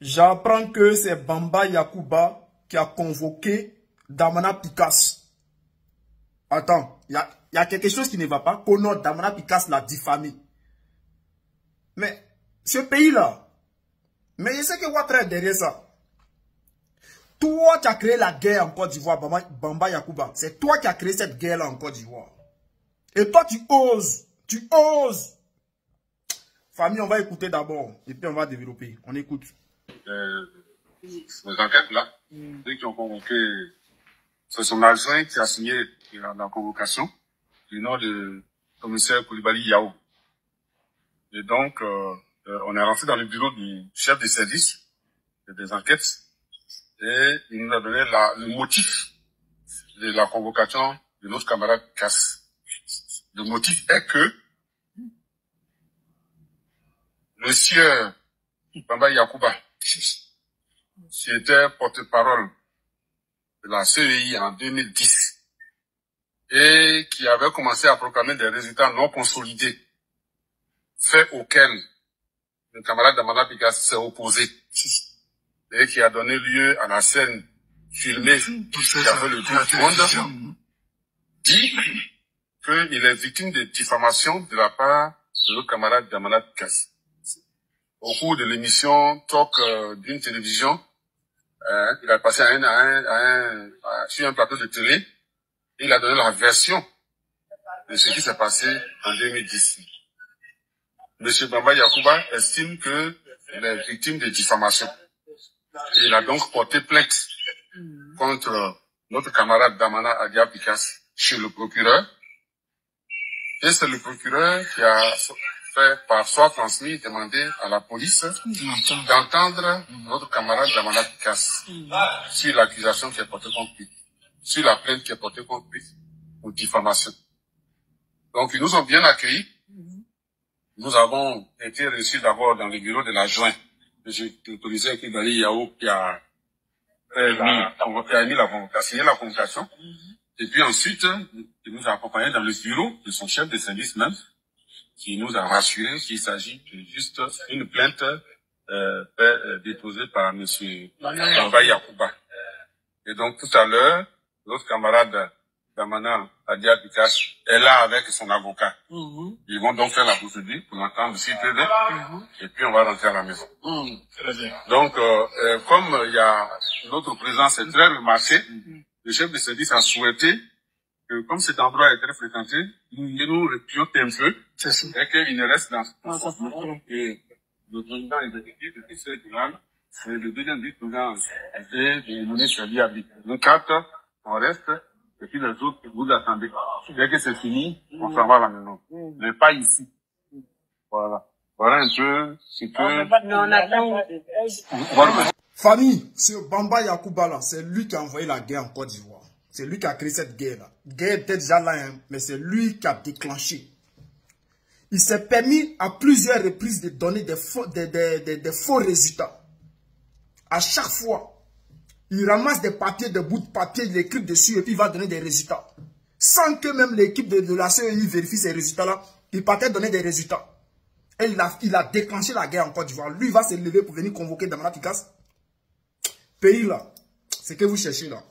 J'apprends que c'est Bamba Yakuba qui a convoqué Damana Picasse. Attends, il y a quelque chose qui ne va pas. Kono Damana Picasse l'a diffamé. Mais ce pays-là, mais je sais que Ouattara est derrière ça. Toi qui as créé la guerre en Côte d'Ivoire, Bamba Yakuba. C'est toi qui as créé cette guerre-là en Côte d'Ivoire. Et toi, tu oses. Tu oses. Famille, on va écouter d'abord. Et puis on va développer. On écoute. Les enquêtes-là, ceux qui ont convoqué, c'est son adjoint qui a signé la convocation du nom de commissaire Koulibaly Yao. Et donc, on est rentré dans le bureau du chef de service des enquêtes et il nous a donné le motif de la convocation de notre camarade Cass. Le motif est que monsieur Bamba Yakuba, qui était porte-parole de la CEI en 2010 et qui avait commencé à proclamer des résultats non consolidés, fait auxquels le camarade Damana Picasse s'est opposé et qui a donné lieu à la scène filmée qui avait le tour du monde, dit qu'il est victime de diffamation de la part de notre camarade Damana Picasse. Au cours de l'émission Talk d'une télévision, il a passé sur un plateau de télé et il a donné la version de ce qui s'est passé en 2010. Monsieur Bamba Yakuba estime qu'il est victime de diffamation. Et il a donc porté plainte contre notre camarade Damana Adia Picasse chez le procureur. Et c'est le procureur qui a fait par soi transmis, demandé à la police d'entendre notre camarade Damana Picasse sur l'accusation qui est portée contre lui, sur la plainte qui est portée contre lui pour diffamation. Donc ils nous ont bien accueillis. Nous avons été reçus d'abord dans le bureau de l'adjoint. J'ai autorisé Koulibaly Yao qui a signé la convocation. Et puis ensuite, il nous a accompagnés dans le bureau de son chef de service même, qui nous a rassuré qu'il s'agit de juste une plainte déposée par monsieur Bamba Yakuba. Et donc tout à l'heure, notre camarade Damana Adia Picasse est là avec son avocat. Ils vont donc faire la procédure pour l'entendre s'il peut et puis on va rentrer à la maison. Donc, comme il y a notre présence est très remarquée, le chef de service a souhaité que, comme cet endroit est très fréquenté, nous replions un peu et qu'il ne reste dans ce et le président exécutif de Christophe Duval et le deuxième vice-président et le ministre Liabi. Nous quatre, on reste. Et puis les autres, vous attendez. Dès que c'est fini, on s'en va à la maison. Mais pas ici. Voilà. Voilà un peu ce que... Famille, ce Bamba Yakuba là, c'est lui qui a envoyé la guerre en Côte d'Ivoire. C'est lui qui a créé cette guerre là. La guerre était déjà là, hein, mais c'est lui qui a déclenché. Il s'est permis à plusieurs reprises de donner des faux résultats. À chaque fois. Il ramasse des papiers, des bouts de papier, il écrit dessus et puis il va donner des résultats. Sans que même l'équipe de la CEI vérifie ces résultats-là, il partait donner des résultats. Et il a déclenché la guerre en Côte d'Ivoire. Lui, il va se lever pour venir convoquer Damana Picasse. Pays là, c'est que vous cherchez là.